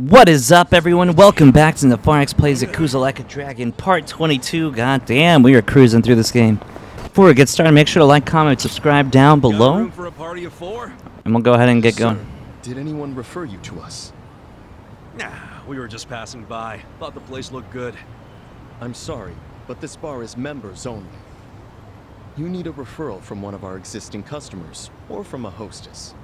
What is up, everyone? Welcome back to Neph4rix Plays Yakuza Like a Dragon, Part 22. God damn, we are cruising through this game. Before we get started, make sure to like, comment, subscribe down below. Room for a party of four? And we'll go ahead and get Sir, going. did anyone refer you to us? Nah, we were just passing by. Thought the place looked good. I'm sorry, but this bar is members only. You need a referral from one of our existing customers, or from a hostess.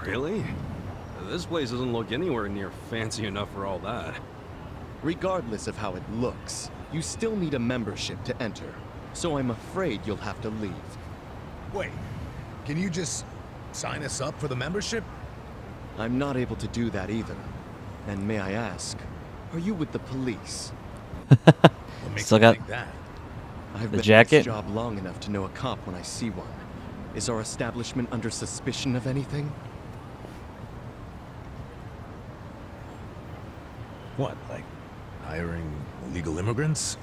Really? This place doesn't look anywhere near fancy enough for all that. Regardless of how it looks, you still need a membership to enter, so I'm afraid you'll have to leave. Wait, can you just sign us up for the membership? I'm not able to do that either. And may I ask, are you with the police? What makes Still you got think that? I've the been jacket? in this job long enough to know a cop when I see one. Is our establishment under suspicion of anything? What, like hiring illegal immigrants?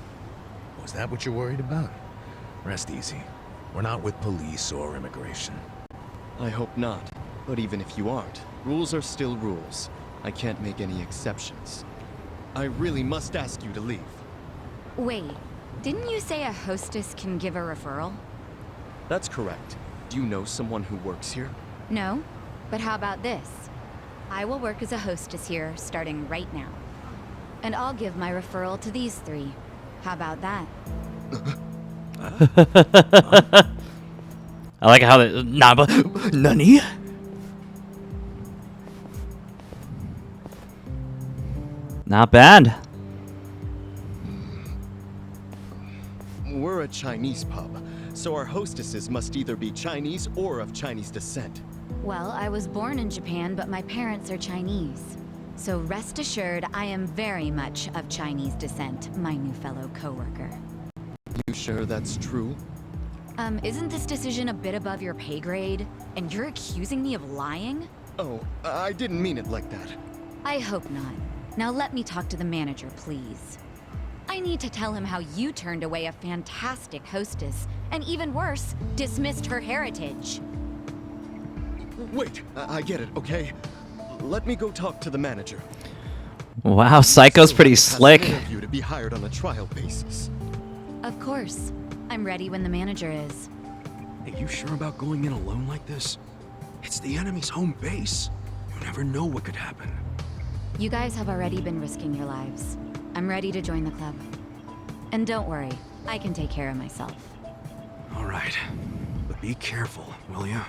Was that what you're worried about? Rest easy. We're not with police or immigration. I hope not. But even if you aren't, rules are still rules. I can't make any exceptions. I really must ask you to leave. Wait, didn't you say a hostess can give a referral? That's correct. Do you know someone who works here? No? But how about this? I will work as a hostess here, starting right now. And I'll give my referral to these three. How about that? I like how the Naba Nani? Not bad. We're a Chinese pub, so our hostesses must either be Chinese or of Chinese descent. Well, I was born in Japan, but my parents are Chinese. So rest assured, I am very much of Chinese descent, my new fellow coworker. You sure that's true? Isn't this decision a bit above your pay grade? And you're accusing me of lying? Oh, I didn't mean it like that. I hope not. Now let me talk to the manager, please. I need to tell him how you turned away a fantastic hostess, and even worse, dismissed her heritage. Wait, I get it, okay? Let me go talk to the manager. Wow, Psycho's pretty slick. You to be hired on a trial basis. Of course. I'm ready when the manager is. Are you sure about going in alone like this? It's the enemy's home base. You never know what could happen. You guys have already been risking your lives. I'm ready to join the club. And don't worry, I can take care of myself. All right, but be careful, will ya?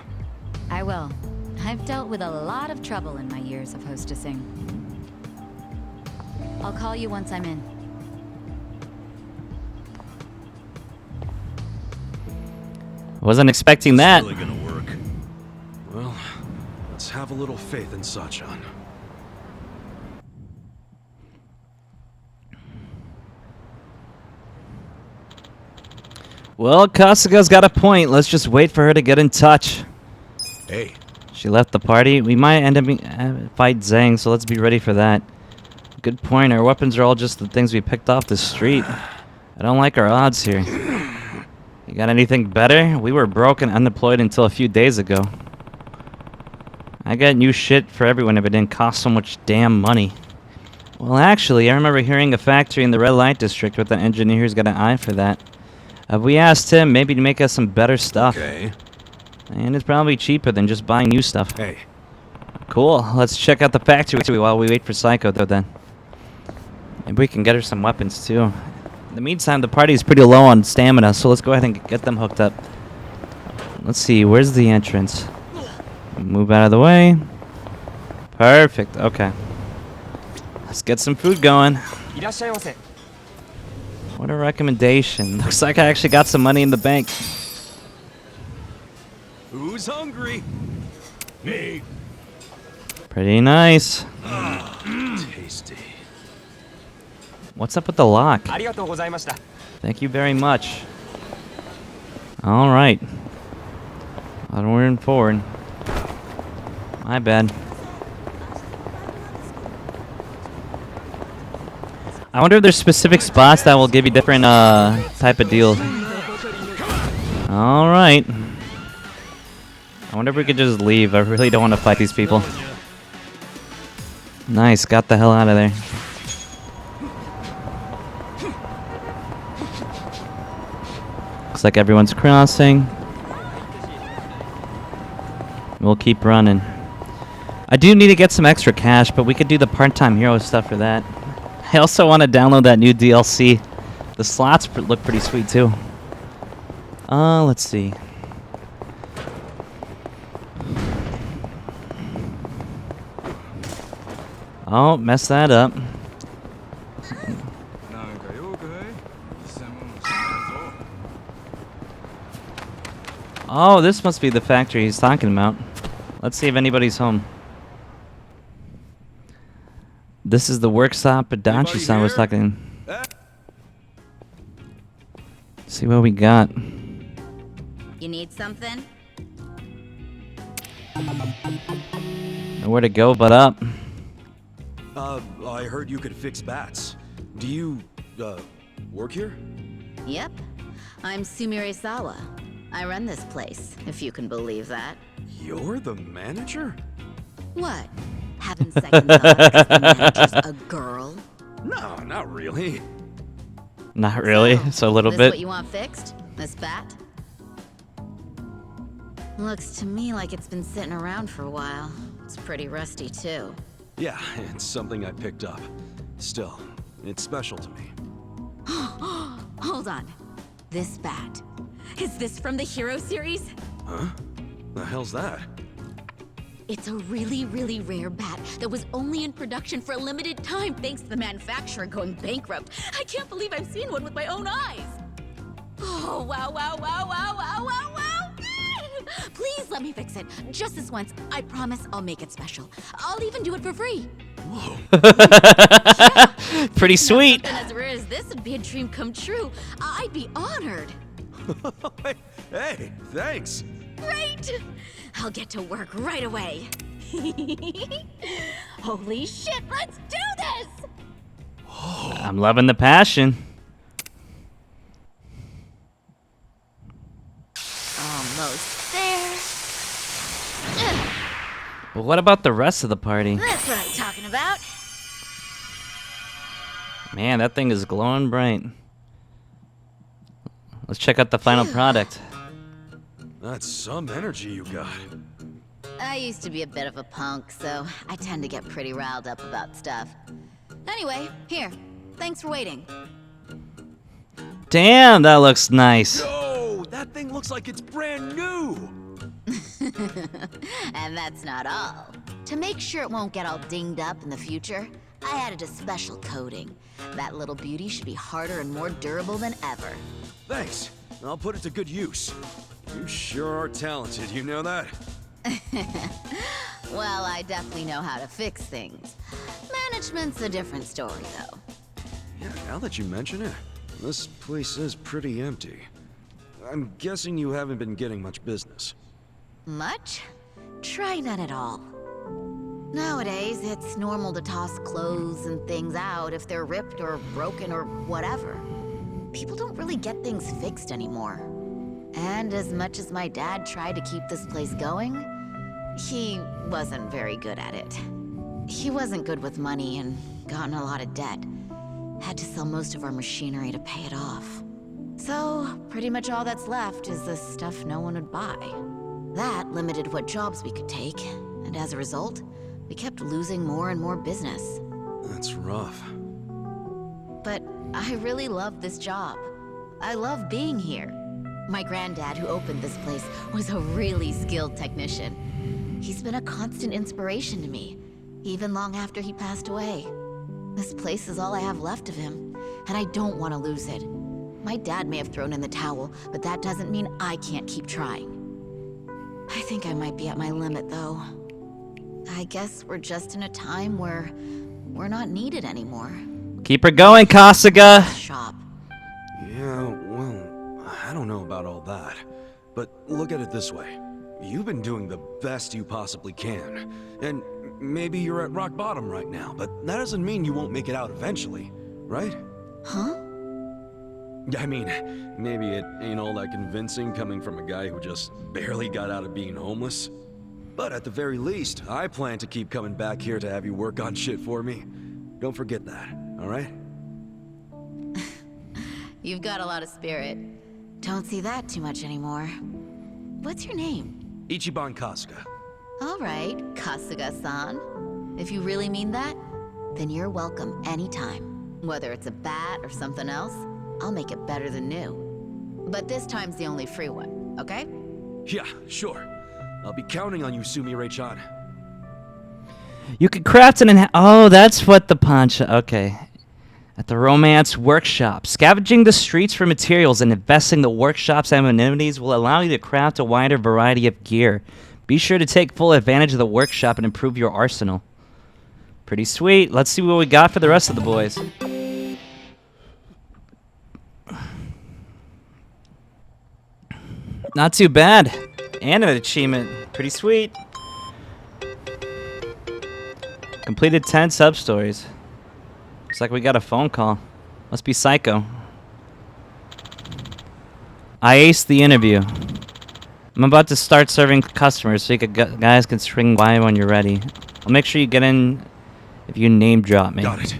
I will. I've dealt with a lot of trouble in my years of hostessing. I'll call you once I'm in. Wasn't expecting that. It's really gonna work. Well, let's have a little faith in Sachan. Well, Kasuga's got a point. Let's just wait for her to get in touch. Hey, She left the party. We might end up fight Zhang, so let's be ready for that. Good point. Our weapons are all just the things we picked off the street. I don't like our odds here. You got anything better? We were broke and unemployed until a few days ago. I got new shit for everyone if it didn't cost so much damn money. Well, actually, I remember hearing a factory in the red light district with an engineer who's got an eye for that. We asked him maybe to make us some better stuff. Okay. And it's probably cheaper than just buying new stuff. Hey. Cool. Let's check out the factory while we wait for Psycho, though, then. Maybe we can get her some weapons, too. In the meantime, the party's pretty low on stamina, so let's go ahead and get them hooked up. Let's see. Where's the entrance? Move out of the way. Perfect. Okay. Let's get some food going. What a recommendation. Looks like I actually got some money in the bank. Who's hungry? me. Pretty nice. Tasty. What's up with the lock? Thank you very much. All right. Onward and forward. My bad. I wonder if there's specific spots that will give you different type of deals. All right. I wonder if we could just leave. I really don't want to fight these people. Nice, got the hell out of there. Looks like everyone's crossing. We'll keep running. I do need to get some extra cash, but we could do the part-time hero stuff for that. I also want to download that new DLC. The slots look pretty sweet too. Let's see. Oh, messed that up. Oh, this must be the factory he's talking about. Let's see if anybody's home. This is the workshop Adachi-san was talking. See what we got. You need something? Nowhere to go but up. I heard you could fix bats. Do you, work here? Yep. I'm Sumire Sawa. I run this place, if you can believe that. You're the manager? What? Having second thoughts 'cause the manager's a girl? No, not really. Not really, so a little this bit. What you want fixed? This bat? Looks to me like it's been sitting around for a while. It's pretty rusty too. Yeah, it's something I picked up. Still, it's special to me. Hold on. This bat. Is this from the Hero series? Huh? The hell's that? It's a really, really rare bat that was only in production for a limited time thanks to the manufacturer going bankrupt. I can't believe I've seen one with my own eyes. Oh, wow, wow, wow, wow, wow, wow, wow. Please let me fix it. Just this once. I promise I'll make it special. I'll even do it for free. Whoa. Pretty sweet. Something as rare as this would be a dream come true. I'd be honored. Hey, thanks. Great! I'll get to work right away. Holy shit, let's do this! I'm loving the passion. Almost there. But what about the rest of the party? That's what I'm talking about. Man, that thing is glowing bright. Let's check out the final product. That's some energy you got. I used to be a bit of a punk, so I tend to get pretty riled up about stuff. Anyway, here. Thanks for waiting. Damn, that looks nice. No, that thing looks like it's brand new. And that's not all. To make sure it won't get all dinged up in the future, I added a special coating. That little beauty should be harder and more durable than ever. Thanks. I'll put it to good use. You sure are talented, you know that? Well, I definitely know how to fix things. Management's a different story, though. Yeah, now that you mention it, this place is pretty empty. I'm guessing you haven't been getting much business. Much? Try none at all. Nowadays, it's normal to toss clothes and things out if they're ripped or broken or whatever. People don't really get things fixed anymore. And as much as my dad tried to keep this place going, he wasn't very good at it. He wasn't good with money and got in a lot of debt. Had to sell most of our machinery to pay it off. So, pretty much all that's left is the stuff no one would buy. That limited what jobs we could take, and as a result, we kept losing more and more business. That's rough. But I really love this job. I love being here. My granddad, who opened this place, was a really skilled technician. He's been a constant inspiration to me, even long after he passed away. This place is all I have left of him, and I don't want to lose it. My dad may have thrown in the towel, but that doesn't mean I can't keep trying. I think I might be at my limit, though. I guess we're just in a time where we're not needed anymore. Keep her going, Kasuga. Shop. Yeah, well, I don't know about all that. But look at it this way. You've been doing the best you possibly can. And maybe you're at rock bottom right now, but that doesn't mean you won't make it out eventually, right? Huh? I mean, maybe it ain't all that convincing coming from a guy who just barely got out of being homeless. But at the very least, I plan to keep coming back here to have you work on shit for me. Don't forget that, alright? You've got a lot of spirit. Don't see that too much anymore. What's your name? Ichiban Kasuga. All right, Kasuga-san. If you really mean that, then you're welcome anytime. Whether it's a bat or something else, I'll make it better than new. But this time's the only free one, okay? Yeah, sure. I'll be counting on you, Sumire-chan. You could craft an oh, that's what the poncho. Okay. At the Romance Workshop. Scavenging the streets for materials and investing the workshop's amenities will allow you to craft a wider variety of gear. Be sure to take full advantage of the workshop and improve your arsenal. Pretty sweet. Let's see what we got for the rest of the boys. Not too bad. And an achievement. Pretty sweet. Completed 10 sub-stories. Looks like we got a phone call. Must be Psycho. I aced the interview. I'm about to start serving customers so you guys can swing by when you're ready. I'll make sure you get in if you name drop me. Got it.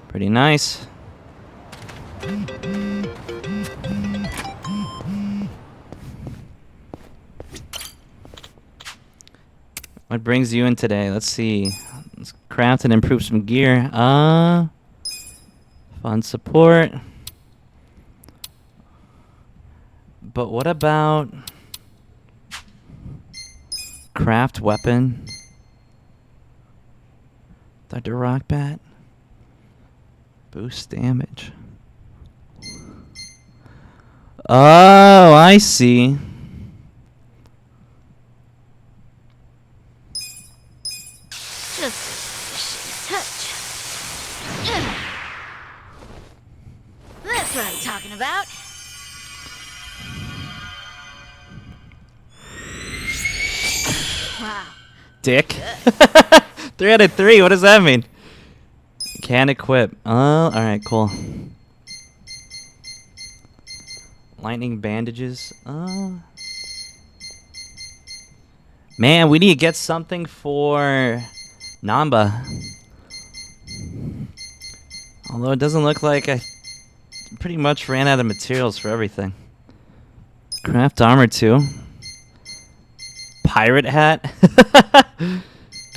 Pretty nice. What brings you in today? Let's see. Let's craft and improve some gear. Fun support. But what about craft weapon? Thunder rock bat. Boost damage. Oh, I see. Just touch. That's what I'm talking about. Wow. Dick. 3 out of 3. What does that mean? Can equip. Oh, alright, cool. Lightning bandages. Man, we need to get something for Namba. Although it doesn't look like I pretty much ran out of materials for everything. Craft armor too. Pirate hat.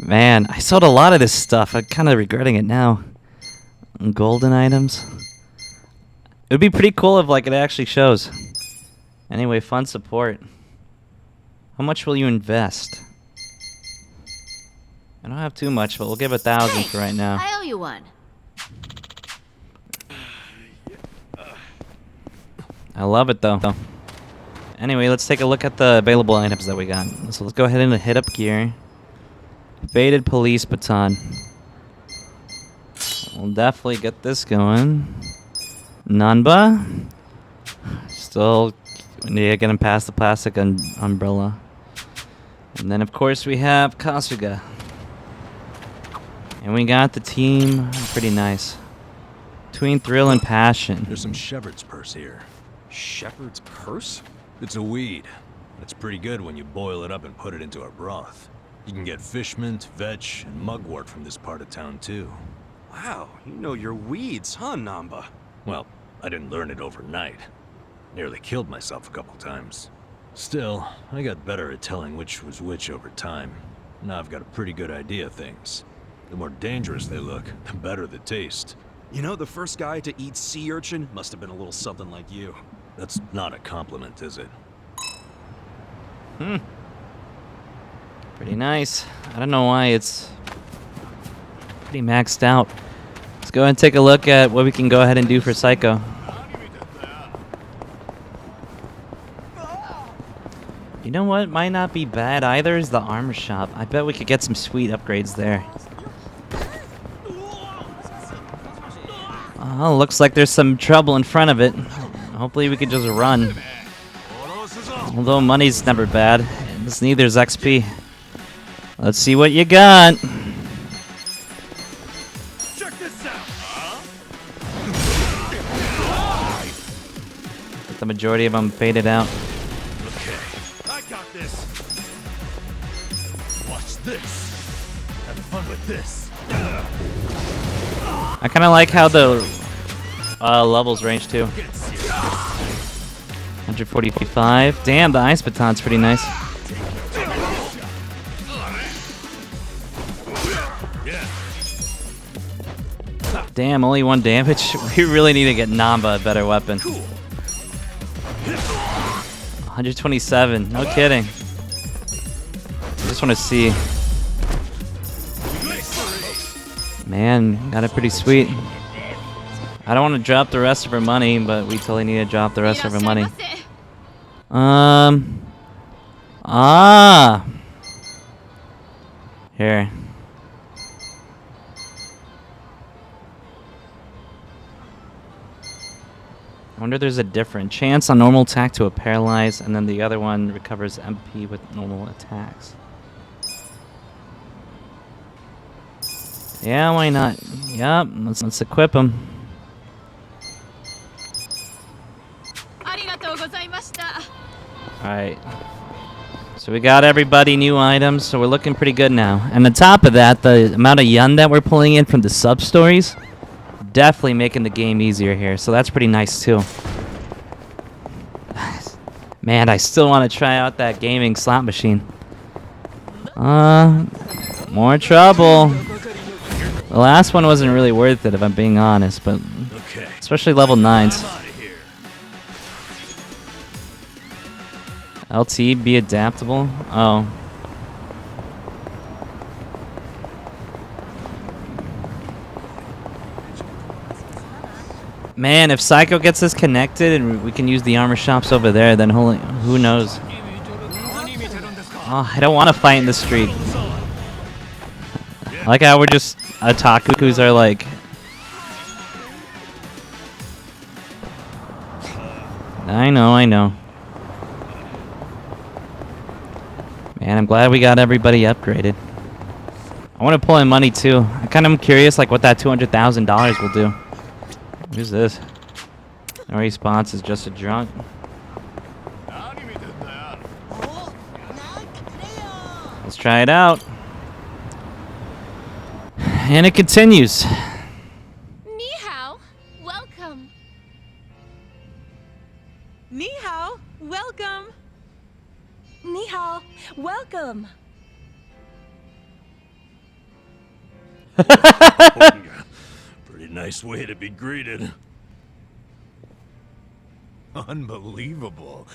Man, I sold a lot of this stuff. I'm kind of regretting it now. Golden items. It would be pretty cool if like it actually shows. Anyway, fun support. How much will you invest? I don't have too much, but we'll give 1,000 for right now. I owe you one. I love it though. Anyway, let's take a look at the available items that we got. So let's go ahead and hit up gear. Faded police baton. We'll definitely get this going. Nanba. Still need to get him past the plastic umbrella. And then of course we have Kasuga. And we got the team. Pretty nice. Between thrill and passion. There's some shepherd's purse here. Shepherd's purse? It's a weed. It's pretty good when you boil it up and put it into a broth. You can get fish mint, vetch, and mugwort from this part of town too. Wow, you know your weeds, huh, Namba? Well, I didn't learn it overnight. Nearly killed myself a couple times. Still, I got better at telling which was which over time. Now I've got a pretty good idea of things. The more dangerous they look, the better the taste. You know, the first guy to eat sea urchin must have been a little something like you. That's not a compliment, is it? Pretty nice. I don't know why it's pretty maxed out. Let's go ahead and take a look at what we can go ahead and do for Psycho. You know what might not be bad either is the armor shop. I bet we could get some sweet upgrades there. Oh, looks like there's some trouble in front of it. Hopefully we could just run. Although money's never bad. It's neither's XP. Let's see what you got. Check this out! the majority of them faded out. Okay, I got this. Watch this. Have fun with this. I kind of like how the levels range too. 145. Damn, the ice baton's pretty nice. Damn, only 1 damage. We really need to get Namba a better weapon. 127. No kidding. I just want to see. Man, got it pretty sweet. I don't want to drop the rest of her money, but we totally need to drop the rest of her money. Here. I wonder if there's a different chance on normal attack to a paralyzed, and then the other one recovers MP with normal attacks. Yeah, why not? Yep, let's equip him. Alright. So we got everybody new items, so we're looking pretty good now. And on top of that, the amount of yen that we're pulling in from the sub-stories, definitely making the game easier here, so that's pretty nice too. Man, I still want to try out that gaming slot machine. More trouble. The last one wasn't really worth it, if I'm being honest, but especially level 9s. LT, be adaptable? Oh. Man, if Psycho gets us connected and we can use the armor shops over there, then who knows? Oh, I don't want to fight in the street. I like how we're just otakus are like. I know. Man, I'm glad we got everybody upgraded. I want to pull in money too. I kind of am curious like what that $200,000 will do. Who's this? No response is just a drunk. Let's try it out. And it continues. Ni hao, welcome. Ni hao, welcome. Ni hao, welcome. Pretty nice way to be greeted. Unbelievable.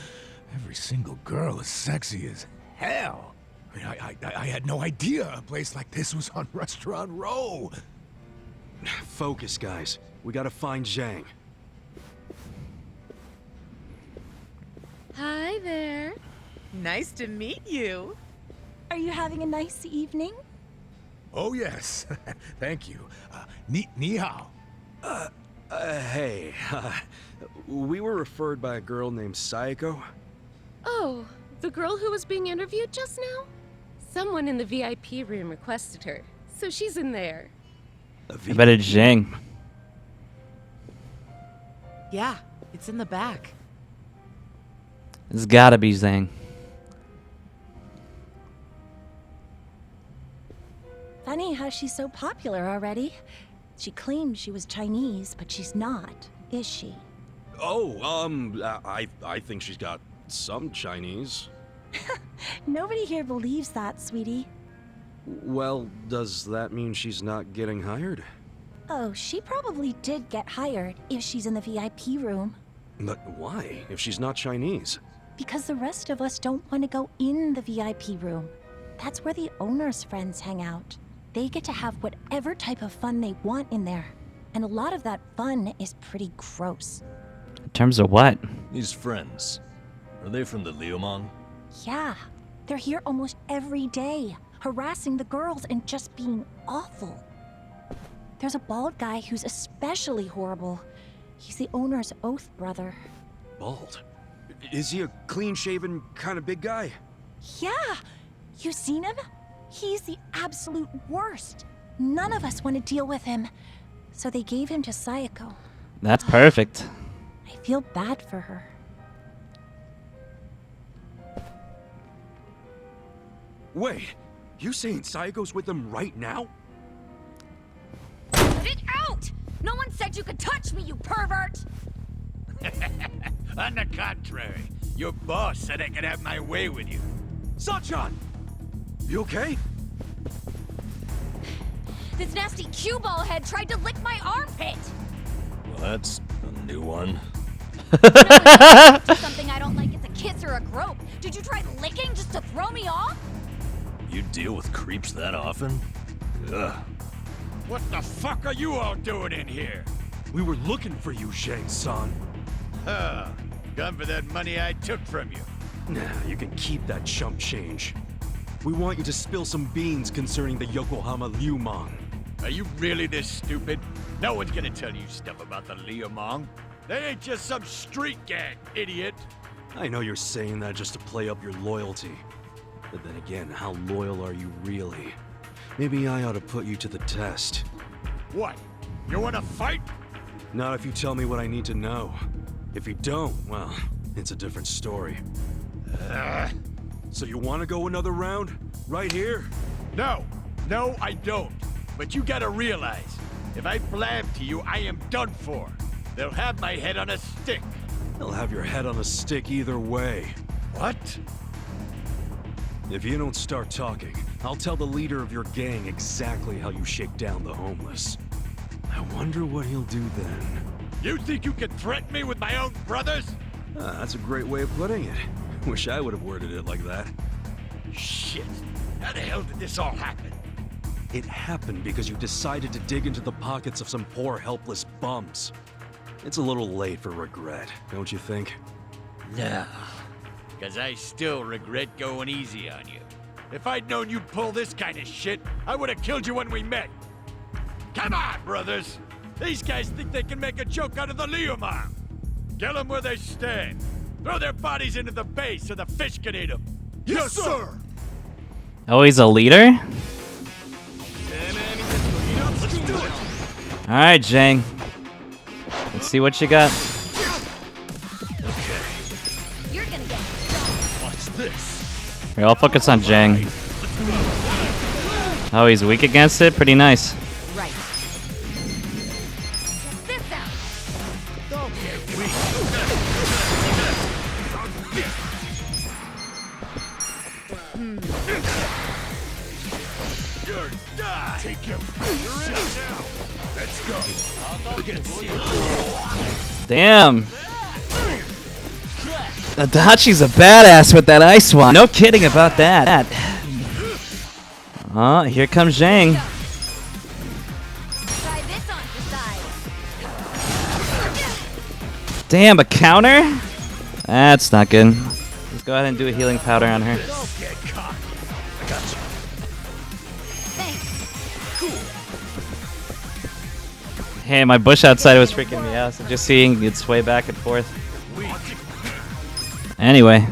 Every single girl is sexy as hell. I mean, I had no idea a place like this was on Restaurant Row. Focus, guys. We gotta find Zhang. Hi there. Nice to meet you. Are you having a nice evening? Oh, yes. Thank you. Ni hao. Hey. We were referred by a girl named Sayako. Oh, the girl who was being interviewed just now? Someone in the VIP room requested her, so she's in there. I bet it's Zhang. Yeah, it's in the back. It's gotta be Zhang. Funny how she's so popular already. She claimed she was Chinese, but she's not, is she? Oh, I think she's got some Chinese. Nobody here believes that, sweetie. Well, does that mean she's not getting hired? Oh, she probably did get hired if she's in the VIP room. But why, if she's not Chinese? Because the rest of us don't want to go in the VIP room. That's where the owner's friends hang out. They get to have whatever type of fun they want in there. And a lot of that fun is pretty gross. In terms of what? These friends, are they from the Liumang? Yeah, they're here almost every day, harassing the girls and just being awful. There's a bald guy who's especially horrible. He's the owner's oath brother. Bald? Is he a clean-shaven kind of big guy? Yeah, you seen him? He's the absolute worst. None of us want to deal with him. So they gave him to Sayako. That's perfect. I feel bad for her. Wait, you saying Sayago's with them right now? Get out! No one said you could touch me, you pervert! On the contrary, your boss said I could have my way with you. Sachan! You okay? This nasty cue ball head tried to lick my armpit! Well, that's a new one. Something I don't like is a kiss or a grope. Did you try licking just to throw me off? You deal with creeps that often? Ugh. What the fuck are you all doing in here? We were looking for you, Zhang-san. Huh. Come for that money I took from you. Nah, you can keep that chump change. We want you to spill some beans concerning the Yokohama Liumang. Are you really this stupid? No one's gonna tell you stuff about the Liumang. They ain't just some street gang, idiot. I know you're saying that just to play up your loyalty. But then again, how loyal are you really? Maybe I ought to put you to the test. What? You wanna fight? Not if you tell me what I need to know. If you don't, well, it's a different story. So you want to go another round? Right here? No, I don't. But you gotta realize, if I blab to you, I am done for. They'll have my head on a stick. They'll have your head on a stick either way. What? If you don't start talking, I'll tell the leader of your gang exactly how you shake down the homeless. I wonder what he'll do then. You think you can threaten me with my own brothers? That's a great way of putting it. Wish I would have worded it like that. Shit. How the hell did this all happen? It happened because you decided to dig into the pockets of some poor, helpless bums. It's a little late for regret, don't you think? No. Because I still regret going easy on you. If I'd known you'd pull this kind of shit, I would have killed you when we met. Come on, brothers! These guys think they can make a joke out of the Liumang. Kill them where they stand. Throw their bodies into the bay so the fish can eat them. Yes, sir! Oh, he's a leader? Let's do it! Alright, Zhang. Let's see what you got. You're gonna get Watch this. Here, I'll focus on Zhang. Oh, he's weak against it? Pretty nice. right. Check this out. Don't get weak. You're done. Take your You're in it now. Let's go. Get serious. Damn. Adachi's a badass with that ice wand. No kidding about that. Oh, here comes Zhang. Try this on for size. Damn, a counter? That's not good. Let's go ahead and do a healing powder on her. Don't get cocky. I got you. Thanks. Hey, my bush outside was freaking me out, so just seeing it sway back and forth. Anyway,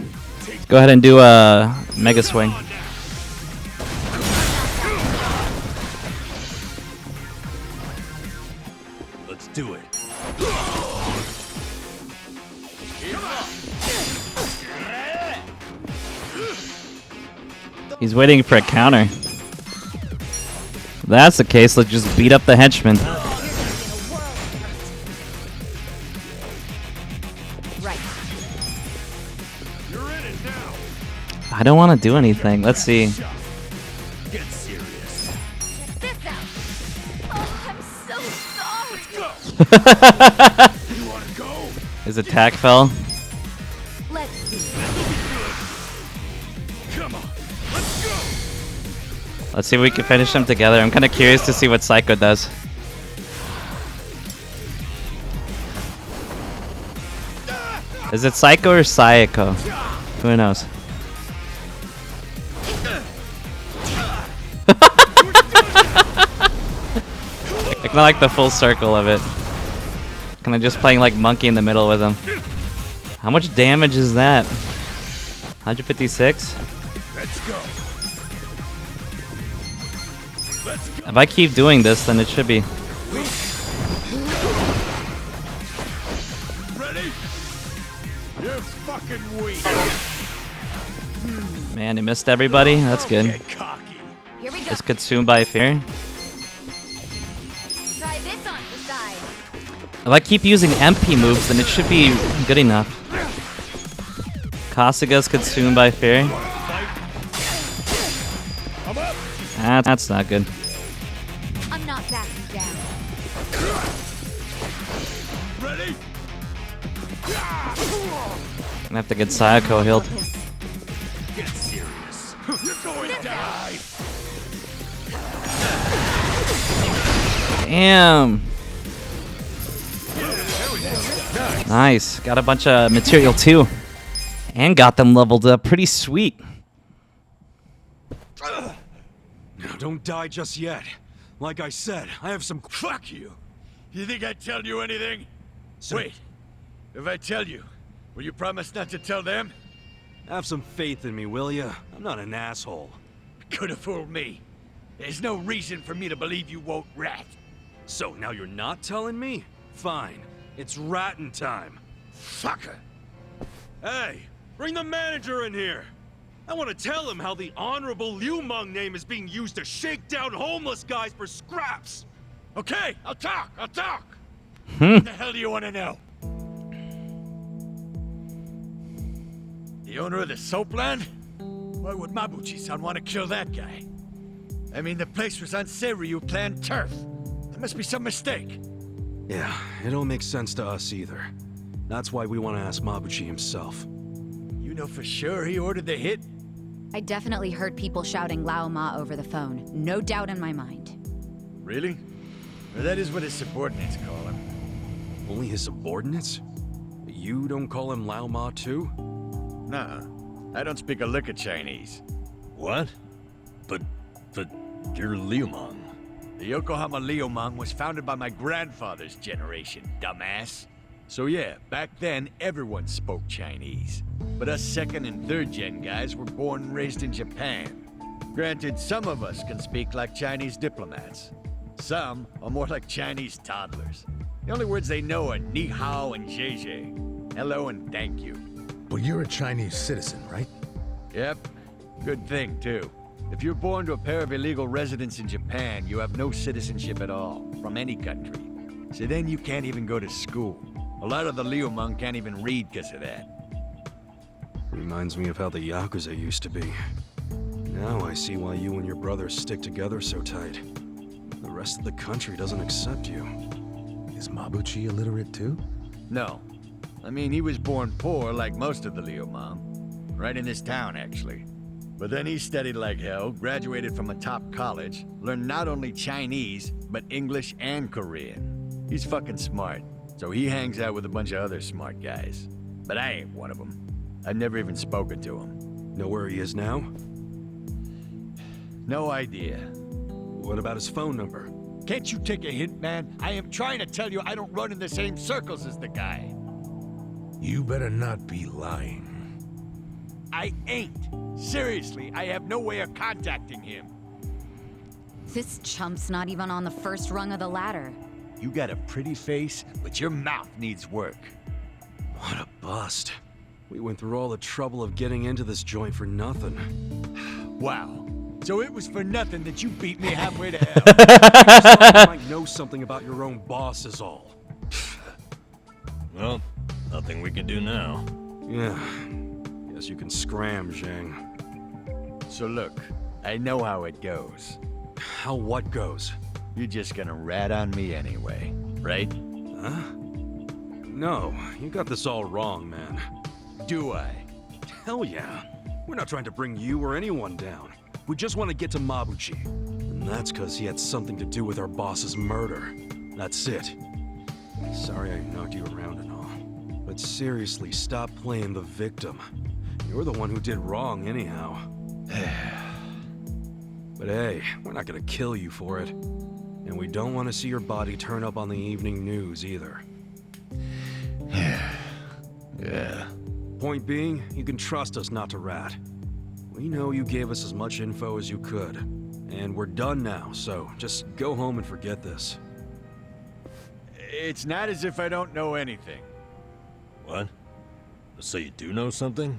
let's go ahead and do a mega swing. Let's do it. He's waiting for a counter. If that's the case, let's just beat up the henchman. I don't want to do anything. Let's see. Get serious. Check this out. Oh, I'm so sorry. You wanna go? His attack fell. Let's see. Come on. Let's go. Let's see if we can finish them together. I'm kind of curious to see what Psycho does. Is it Psycho or Sayako? Who knows? I kind of like the full circle of it. Kind of just playing like monkey in the middle with him. How much damage is that? 156? Let's go. Let's go. If I keep doing this, then it should be. Ready? You're fucking weak. Man, he missed everybody. That's good. Get cocky. Here we go. Is consumed by fear. Try this on the side. If I keep using MP moves, then it should be good enough. Kasuga's consumed by fear. That's not good. I'm not backing down. Ready? Gonna have to get Sayako healed. Get serious. You're going to die. Damn. Nice. Got a bunch of material too. And got them leveled up. Pretty sweet. Now, don't die just yet. Like I said, I have some... Fuck you. You think I'd tell you anything? So- Wait. If I tell you, will you promise not to tell them? Have some faith in me, will ya? I'm not an asshole. Could have fooled me. There's no reason for me to believe you won't rat. So, now you're not telling me? Fine. It's ratting time. Fucker. Hey, bring the manager in here. I want to tell him how the honorable Liu Meng name is being used to shake down homeless guys for scraps. Okay, I'll talk. What the hell do you want to know? The owner of the soap land? Why would Mabuchi-san want to kill that guy? I mean, the place was on Seiryu clan turf. There must be some mistake. Yeah, it don't make sense to us either. That's why we want to ask Mabuchi himself. You know for sure he ordered the hit? I definitely heard people shouting Lao Ma over the phone. No doubt in my mind. Really? Well, that is what his subordinates call him. Only his subordinates? You don't call him Lao Ma too? Nah, I don't speak a lick of Chinese. What? But you're Liu Meng. The Yokohama Liumang was founded by my grandfather's generation, dumbass. So yeah, back then everyone spoke Chinese. But us second and third gen guys were born and raised in Japan. Granted, some of us can speak like Chinese diplomats. Some are more like Chinese toddlers. The only words they know are ni hao and zhe. Hello and thank you. But you're a Chinese citizen, right? Yep, good thing too. If you're born to a pair of illegal residents in Japan, you have no citizenship at all, from any country. So then you can't even go to school. A lot of the Liumang can't even read because of that. Reminds me of how the Yakuza used to be. Now I see why you and your brothers stick together so tight. The rest of the country doesn't accept you. Is Mabuchi illiterate too? No. I mean, he was born poor like most of the Liumang. Right in this town, actually. But then he studied like hell, graduated from a top college, learned not only Chinese, but English and Korean. He's fucking smart, so he hangs out with a bunch of other smart guys. But I ain't one of them. I've never even spoken to him. Know where he is now? No idea. What about his phone number? Can't you take a hint, man? I am trying to tell you I don't run in the same circles as the guy. You better not be lying. I ain't. Seriously, I have no way of contacting him. This chump's not even on the first rung of the ladder. You got a pretty face, but your mouth needs work. What a bust. We went through all the trouble of getting into this joint for nothing. Wow. So it was for nothing that you beat me halfway to hell. You might know something about your own boss is all. Well, nothing we can do now. Yeah. Guess you can scram, Zhang. So look, I know how it goes. How what goes? You're just gonna rat on me anyway, right? Huh? No, you got this all wrong, man. Do I? Hell yeah. We're not trying to bring you or anyone down. We just want to get to Mabuchi. And that's because he had something to do with our boss's murder. That's it. Sorry I knocked you around and all. But seriously, stop playing the victim. You're the one who did wrong anyhow. But hey, we're not gonna kill you for it. And we don't want to see your body turn up on the evening news either. Yeah. Point being, you can trust us not to rat. We know you gave us as much info as you could. And we're done now, so just go home and forget this. It's not as if I don't know anything. What? So you do know something?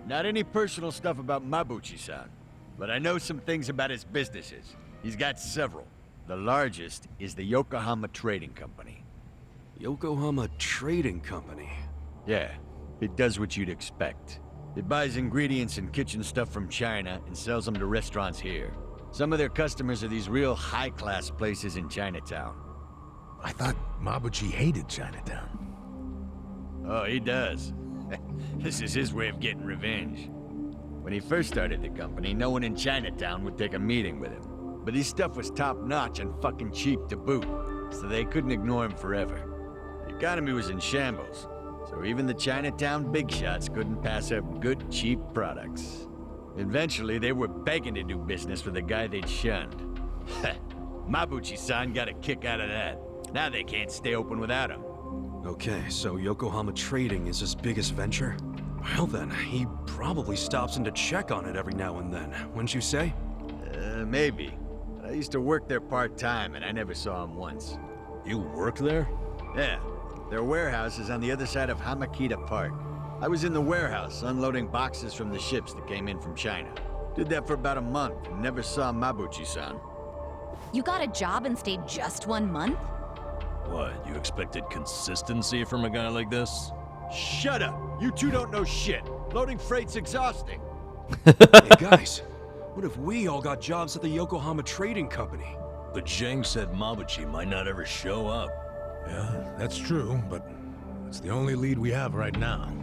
Not any personal stuff about Mabuchi-san, but I know some things about his businesses. He's got several. The largest is the Yokohama Trading Company. Yokohama Trading Company? Yeah, it does what you'd expect. It buys ingredients and kitchen stuff from China and sells them to restaurants here. Some of their customers are these real high-class places in Chinatown. I thought Mabuchi hated Chinatown. Oh, he does. This is his way of getting revenge. When he first started the company, no one in Chinatown would take a meeting with him. But his stuff was top-notch and fucking cheap to boot, so they couldn't ignore him forever. The economy was in shambles, so even the Chinatown big shots couldn't pass up good, cheap products. Eventually, they were begging to do business with the guy they'd shunned. Mabuchi-san got a kick out of that. Now they can't stay open without him. Okay, so Yokohama Trading is his biggest venture? Well then, he probably stops in to check on it every now and then, wouldn't you say? Maybe. I used to work there part-time, and I never saw him once. You work there? Yeah. Their warehouse is on the other side of Hamakita Park. I was in the warehouse, unloading boxes from the ships that came in from China. Did that for about a month, and never saw Mabuchi-san. You got a job and stayed just 1 month? What, you expected consistency from a guy like this? Shut up! You two don't know shit! Loading freight's exhausting! Hey guys, what if we all got jobs at the Yokohama Trading Company? But Zhang said Mabuchi might not ever show up. Yeah, that's true, but it's the only lead we have right now.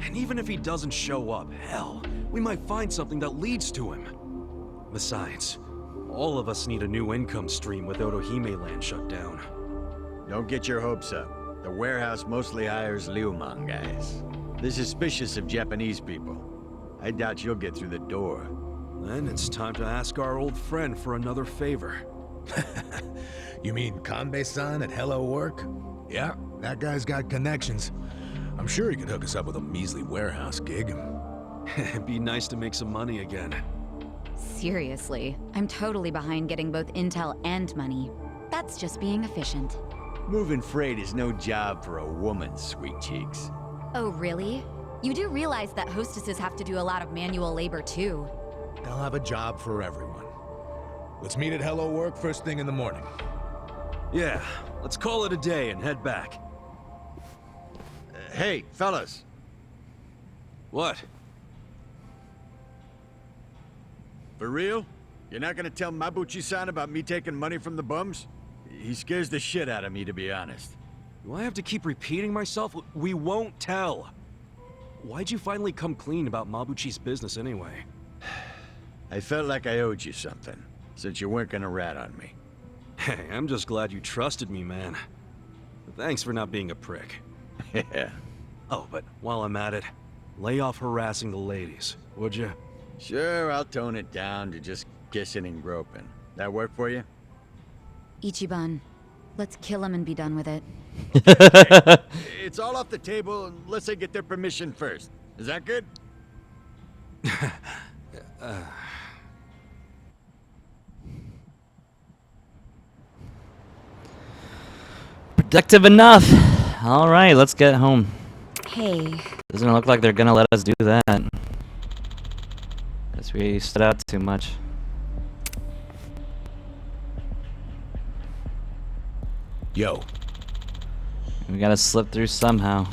And even if he doesn't show up, hell, we might find something that leads to him. Besides, all of us need a new income stream with Otohime Land shut down. Don't get your hopes up. The warehouse mostly hires Liumang guys. They're suspicious of Japanese people. I doubt you'll get through the door. Then it's time to ask our old friend for another favor. You mean Kanbei-san at Hello Work? Yeah, that guy's got connections. I'm sure he could hook us up with a measly warehouse gig. It'd be nice to make some money again. Seriously, I'm totally behind getting both intel and money. That's just being efficient. Moving freight is no job for a woman, sweet cheeks. Oh, really? You do realize that hostesses have to do a lot of manual labor, too. They'll have a job for everyone. Let's meet at Hello Work first thing in the morning. Yeah, let's call it a day and head back. Hey, fellas. What? For real? You're not gonna tell Mabuchi-san about me taking money from the bums? He scares the shit out of me, to be honest. Do I have to keep repeating myself? We won't tell. Why'd you finally come clean about Mabuchi's business anyway? I felt like I owed you something, since you weren't gonna rat on me. Hey, I'm just glad you trusted me, man. Thanks for not being a prick. Yeah. Oh, but while I'm at it, lay off harassing the ladies, would you? Sure, I'll tone it down to just kissing and groping. That work for you? Ichiban, let's kill him and be done with it. It's all off the table unless they get their permission first. Is that good? Productive enough. All right, let's get home. Hey. Doesn't look like they're gonna let us do that. Guess we stood out too much. Yo. We gotta slip through somehow.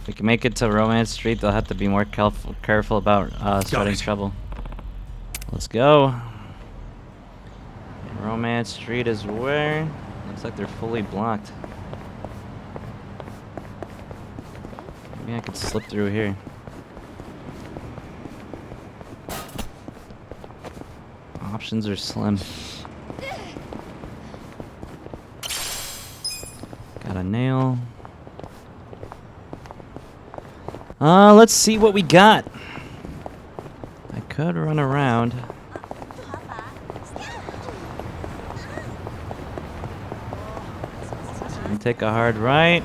If we can make it to Romance Street, they'll have to be more careful about starting trouble. Let's go. Romance Street is where? Looks like they're fully blocked. Maybe I could slip through here. Options are slim. Got a nail. Let's see what we got. I could run around. And take a hard right.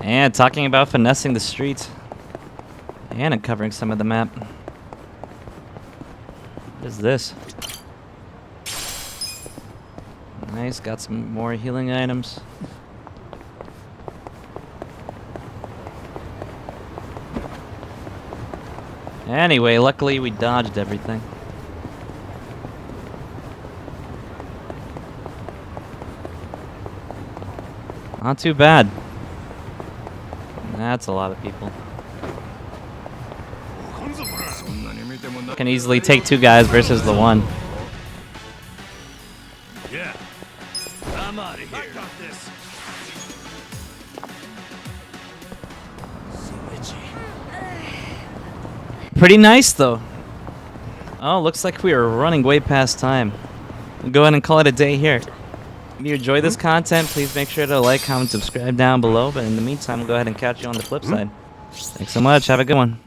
And talking about finessing the streets. And uncovering some of the map. What is this? Nice, got some more healing items. Anyway, luckily we dodged everything. Not too bad. That's a lot of people. Can easily take 2 guys versus the 1. Yeah. I'm out of here. I got this. Pretty nice though. Oh, looks like we are running way past time. We'll go ahead and call it a day here. If you enjoy this content, please make sure to like, comment, subscribe down below. But in the meantime, we'll go ahead and catch you on the flip side. Thanks so much. Have a good one.